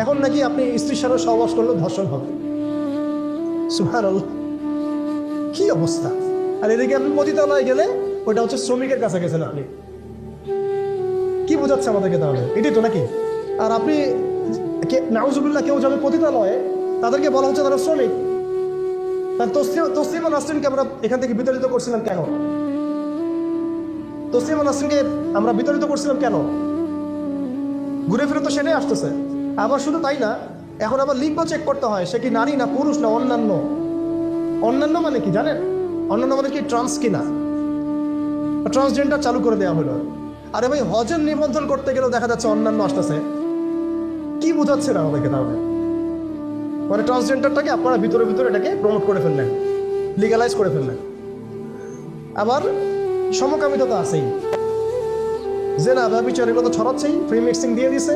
এখন নাকি আপনি স্ত্রীর সাথে সহবাস করলে ধর্ষণ হবে। সুবহানাল্লাহ, কি অবস্থা! আর এদিকে আপনি পতিতালয়ে গেলে ওটা হচ্ছে শ্রমিকের কাছে গেছেন আপনি। কি বোঝাচ্ছে আমাদেরকে তাহলে? এটাই তো নাকি? আর আপনি নাউজুবিল্লাহ কেউ যাবে পতিতালয়ে, তাদেরকে বলা হচ্ছে তারা শ্রমিক। তার তসলিমা নাসরিনকে আমরা এখান থেকে বিতাড়িত করছিলাম কেন? তসলিমা নাসরিনকে আমরা বিতাড়িত করছিলাম কেন? ঘুরে ফিরে তো সেটাই আসতেছে। আবার শুধু তাই না, এখন আবার লিঙ্গ চেক করতে হয়, সে কি নারী না পুরুষ না অন্যান্য। অন্যান্য মানে কি জানেন? অন্যান্য মানে কি ট্রান্স কিনা, ট্রান্সজেন্ডার চালু করে দেওয়া হলো। আরে ভাই, হজের নিবন্ধন করতে গেলেও দেখা যাচ্ছে অন্যান্য আসতেছে। কি বোঝাচ্ছে না আমাদেরকে তাহলে? মানে ট্রান্সজেন্ডারটাকে আপনারা ভিতরে ভিতরে এটাকে প্রমোট করে ফেললেন, লিগালাইজ করে ফেললেন। আবার সমকামিতা তো আছেই, জেনা ব্যভিচার এগুলো তো ছড়াচ্ছেই, ফ্রি মিক্সিং দিয়ে দিছে,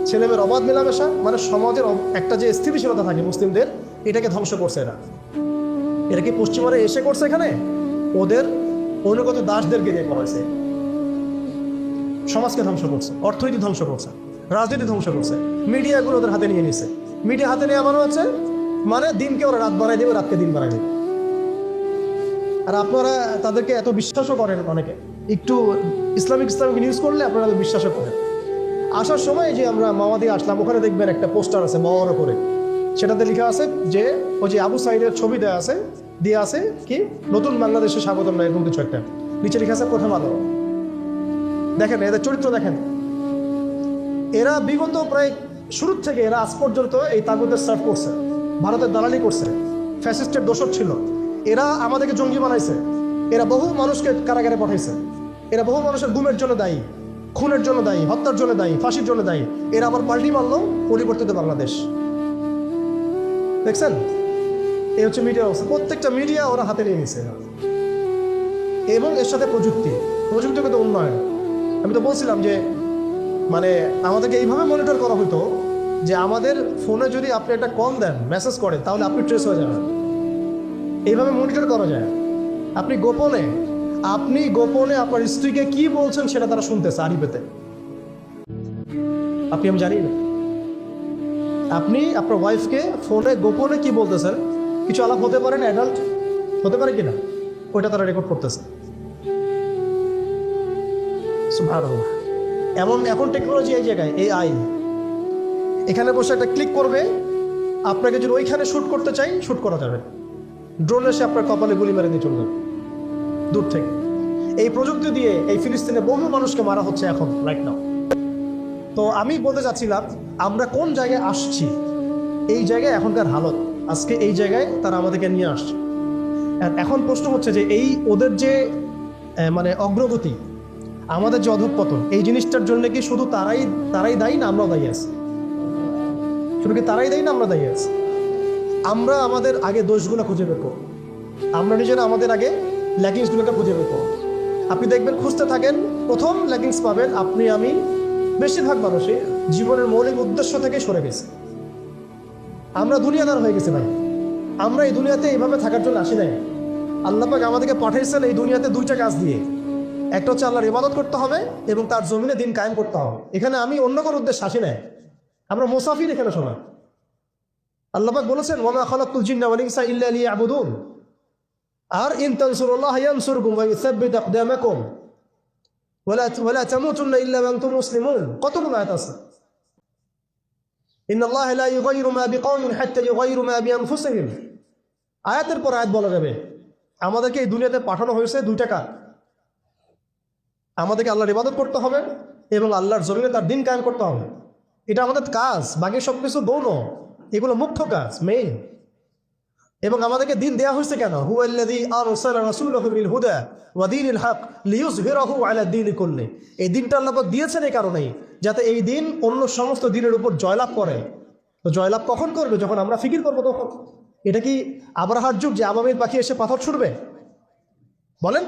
ছেলেমেয়ের অবাধ মেলামেশা, মানে সমাজের একটা যে স্থিতিশীলতা থাকে মুসলিমদের, এটাকে ধ্বংস করছে এরা। এটা কি পশ্চিমারা এসে করছে এখানে? ওদের অনুগত দাসদেরকে দিয়ে করেছে। সমাজকে ধ্বংস করছে, অর্থনীতি ধ্বংস করছে, রাজনীতি ধ্বংস করছে, মিডিয়াগুলো ওদের হাতে নিয়ে নিছে। মিডিয়া হাতে নেওয়া মানে হচ্ছে মানে দিনকে ওরা রাত বানাই দেবে, রাতকে দিন বানাই দেবে। আর আপনারা তাদেরকে এত বিশ্বাসও করেন, অনেকে একটু ইসলামিক নিউজ করলে আপনারা বিশ্বাসও করেন। আসার সময় যে আমরা মাওয়াদি আসলাম, ওখানে দেখবেন একটা পোস্টার আছে বড় করে, সেটাতে লেখা আছে যে ওই যে আবু সাইদের ছবি দেওয়া আছে, দিয়ে আছে কি নতুন বাংলাদেশে স্বাগতম না এরকম কিছু একটা, নিচে লেখা আছে প্রথম আলো। দেখেন এদের চরিত্র দেখেন। এরা বিগত প্রায় শুরুর থেকে এরা আজ পর্যন্ত এই তাগুতের সার্ভ করছে, ভারতের দালালি করছে, ফ্যাসিস্টের দোসর ছিল। এরা আমাদেরকে জঙ্গি বানাইছে, এরা বহু মানুষকে কারাগারে পাঠাইছে, এরা বহু মানুষের গুমের জন্য দায়ী, খুনের জন্য দায়ী, হত্যার জন্য দায়ী, ফাঁসির জন্য দায়ী। এরা আবার পাল্টি মারলো পরিবর্তিত বাংলাদেশ। দেখছেন? এই হচ্ছে মিডিয়ার অবস্থা। প্রত্যেকটা মিডিয়া ওরা হাতে নিয়ে নিছে, এবং এর সাথে প্রযুক্তিগত উন্নয়ন। আমি তো বলছিলাম যে মানে আমাদেরকে এইভাবে মনিটর করা হতো যে আমাদের ফোনে যদি আপনি একটা কল দেন, মেসেজ করেন, তাহলে আপনি ট্রেস হয়ে যাবেন। এইভাবে মনিটর করা যায়। আপনি গোপনে আপনার স্ত্রীকে কি বলছেন সেটা তারা শুনতেছে আড়িপেতে। আমি জানি না আপনি আপনার ওয়াইফকে ফোনে গোপনে কি বলতেছেন। কিছু আলাপ হতে পারে না, অ্যাডাল্ট হতে পারে কিনা, ওইটা তারা রেকর্ড করতেছে। সুবহানাল্লাহ। এখন টেকনোলজি এই জায়গায়, AI এখানে বসে একটা ক্লিক করবে, আপনাকে যদি ওইখানে শ্যুট করতে চাই শ্যুট করা যাবে। ড্রোন এসে আপনার কপালে গুলি মেরে দিয়ে চলে যাবে দূর থেকে। এই প্রযুক্তি দিয়ে এই ফিলিস্তিনে বহু মানুষকে মারা হচ্ছে এখন, রাইট নাও। তো আমি বলতে চাচ্ছিলাম আমরা কোন জায়গায় আসছি, এই জায়গায় এখনকার হালত, আজকে এই জায়গায় তারা আমাদেরকে নিয়ে আসছে। এখন প্রশ্ন হচ্ছে যে এই ওদের যে মানে অগ্রগতি, আমাদের যে অধঃপতন, এই জিনিসটার জন্য কি শুধু তারাই দায়ী না আমরাও দায়ী আছি? শুধু কি তারাই দায়ী না আমরা দায়ী আছি? আমরা আমাদের আগে দোষগুলো খুঁজে বের করব, আমরা নিজেরা আমাদের আগে ল্যাকিংসগুলোকে খুঁজে বের করব। আপনি দেখবেন, খুঁজতে থাকেন, প্রথম ল্যাকিংস পাবেন আপনি, আমি, বেশিরভাগ মানুষই জীবনের মৌলিক উদ্দেশ্য থেকে সরে গেছে। আমরা দুনিয়াদার হয়ে গেছি ভাই। আমরা এই দুনিয়াতে এইভাবে থাকার জন্য আসি নাই। আল্লাহ পাক আমাদেরকে পাঠাইছেন এই দুনিয়াতে দুইটা কাজ দিয়ে। একটা হচ্ছে আল্লাহর ইবাদত করতে হবে এবং তার জমিনে দিন কায়েম করতে হবে। এখানে আমি অন্য কোনো উদ্দেশ্যে আসি নাই, আমরা মুসাফির এখানে সবাই। আল্লাহ পাক বলেছেন ওয়া মা খালাকতুল জিন্না ওয়াল ইনসা ইল্লা লিয়াবুদুন, আর ইন তানসুরুল্লাহ ইয়ানসুরকুম ওয়া ইউসাব্বিত আকদামাকুম ওয়ালা তামুতুন্না ইল্লা ওয়া আনতুম মুসলিমুন। কতগুলো আয়াত আছে। ইন্নাল্লাহা লা ইউগাইয়িরু মা বিকওমিন হাত্তা ইউগাইয়িরু মা বিআনফুসিহিম। আয়াতের পর আয়াত বলা যাবে। আমাদেরকে এই দুনিয়াতে পাঠানো হয়েছে দুইটা কাজ। আমাদেরকে আল্লাহর ইবাদত করতে হবে এবং আল্লাহর জমিনে তার দিন কায়েম করতে হবে। এটা আমাদের কাজ, বাকি সব কিছু গৌণ, এগুলো মুখ্য কাজ, মেইন। এবং আমাদেরকে দিন দেয়া হয়েছে কেন? হুয়াল্লাযী আরসালা রাসূলাহু বিল হুদা ওয়া দীনিল হক লিইয়ুযহিরাহু আলা দীনি কুল্লি। এই দিনটা আল্লাহ পাক দিয়েছেন এই কারণেই যাতে এই দিন অন্য সমস্ত দিনের উপর জয়লাভ করে। তো জয়লাভ কখন করবে? যখন আমরা ফিকির করবো তখন। এটা কি আবরাহার যুগ যে আবাবিল পাখি এসে পাথর ছুড়বে? বলেন,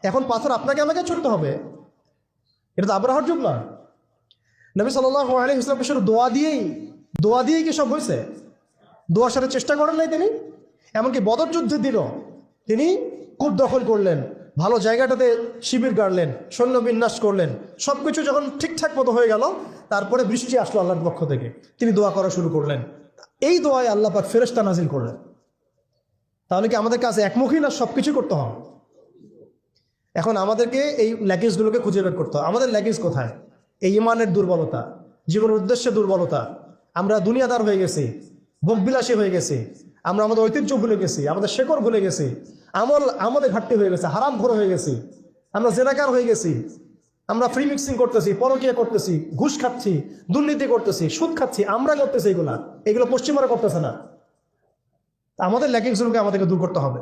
এখন পাথর আপনাকে আমাকে ছুটতে হবে? এটা তো আবরাহার যুগ না। নবী সাল্লাল্লাহু আলাইহি ওয়াসাল্লাম শুধু দোয়া দিয়েই কি সব হয়েছে? দোয়ার সাথে চেষ্টা করেন নাই তিনি? এমনকি বদর যুদ্ধের দিনও তিনি কূপ দখল করলেন, ভালো জায়গাটাতে শিবির গাড়লেন, সৈন্য বিন্যাস করলেন। সব কিছু যখন ঠিকঠাক মতো হয়ে গেল, তারপরে বৃষ্টি আসলো আল্লাহর পক্ষ থেকে, তিনি দোয়া করা শুরু করলেন। এই দোয়ায় আল্লাহ পাক ফেরেশতা নাজিল করলেন। তাহলে কি আমাদের কাছে একমুখী না সব কিছু করতে হবে? এখন আমাদেরকে এই ল্যাগেজগুলোকে খুঁজে বের করতে হবে। আমাদের ল্যাগেজ কোথায়? এই ইমানের দুর্বলতা, জীবনের উদ্দেশ্যে দুর্বলতা। আমরা দুনিয়াদার হয়ে গেছি, ভোগবিলাসী হয়ে গেছি, আমরা আমাদের ঐতিহ্য ভুলে গেছি, আমাদের শেকড় ভুলে গেছি, আমাদের ঘাটতি হয়ে গেছে, হারাম ভরে হয়ে গেছি, আমরা জেনাকার হয়ে গেছি, আমরা ফ্রি মিক্সিং করতেছি, পরকীয়া করতেছি, ঘুষ খাচ্ছি, দুর্নীতি করতেছি, সুদ খাচ্ছি, আমরা করতেছি। এগুলো পশ্চিমারা করতেছে না। আমাদের ল্যাকিংসগুলোকে আমাদেরকে দূর করতে হবে।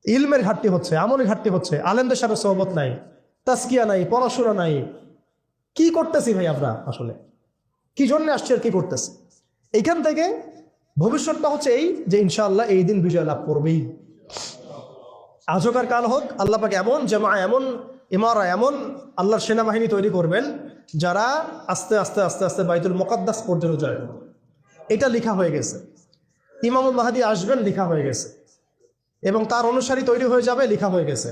ইলমের ঘাটতি হচ্ছে, আমলের ঘাটতি হচ্ছে, আলেমদের সাথে সহবত নাই, তাসকিয়া নাই, পড়াশোনা নাই। কি করতেছি ভাই আমরা? আসলে কি জন্য আসছি আর কি করতেছি? এইখান থেকে ভবিষ্যৎটা হচ্ছে এই যে ইনশাআল্লাহ এই দিন বিজয় লাভ করবেই। আজকার কাল হোক, আল্লাহ পাক এমন জামা, এমন ইমারা, এমন আল্লাহর সেনাবাহিনী তৈরি করবেন যারা আস্তে আস্তে আস্তে আস্তে বাইতুল মুকাদ্দাস পর্যন্ত যায়। এটা লেখা হয়ে গেছে। ইমামুল মাহদী আসবেন, লেখা হয়ে গেছে, এবং তার অনুসারী তৈরি হয়ে যাবে, লেখা হয়ে গেছে।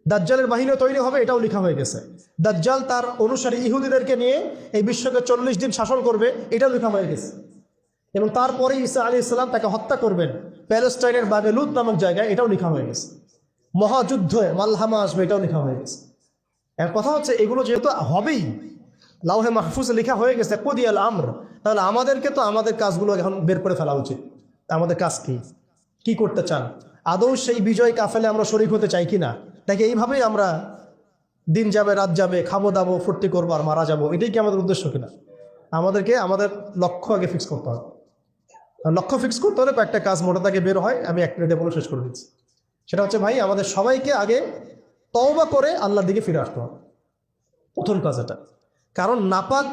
দাজ্জালের বাহিনীও তৈরি হবে, এটাও লেখা হয়ে গেছে। দাজ্জাল তার অনুসারী ইহুদিদেরকে নিয়ে এই বিশ্বকে 40 দিন শাসন করবে, এটাও লেখা হয়ে গেছে। এবং তারপরে ঈসা আলাইহিস সালাম তাকে হত্যা করবেন প্যালেস্টাইনের বাবে লুত নামক জায়গায়, এটাও লেখা হয়ে গেছে। মহাযুদ্ধ মালহামা আসবে, এটাও লেখা হয়ে গেছে। এর কথা হচ্ছে এগুলো যেহেতু হবেই, লাউহে মাহফুজে লেখা হয়ে গেছে কুদিয়াল আমর, তাহলে আমাদেরকে তো আমাদের কাজগুলো এখন বের করে ফেলা উচিত। আমাদের কাজ কি করতে চান? আদৌ সেই বিজয় কাফেলে আমরা শরীক হতে চাই কিনা? নাকি এইভাবেই আমরা দিন যাবে, রাত যাবে, খাবো দাবো, ফুর্তি করবো আর মারা যাবো, এটাই কি আমাদের উদ্দেশ্য কিনা? আমাদেরকে আমাদের লক্ষ্য আগে ফিক্স করতে হবে। লক্ষ্য ফিক্স করতে হলে কয়েকটা কাজ মোটা থেকে বের হয়, আমি 1 মিনিটে বলে শেষ করে দিচ্ছি। সেটা হচ্ছে ভাই, আমাদের সবাইকে আগে তওবা করে আল্লাহর দিকে ফিরে আসতে হবে, প্রথম কাজ এটা। কারণ নাপাক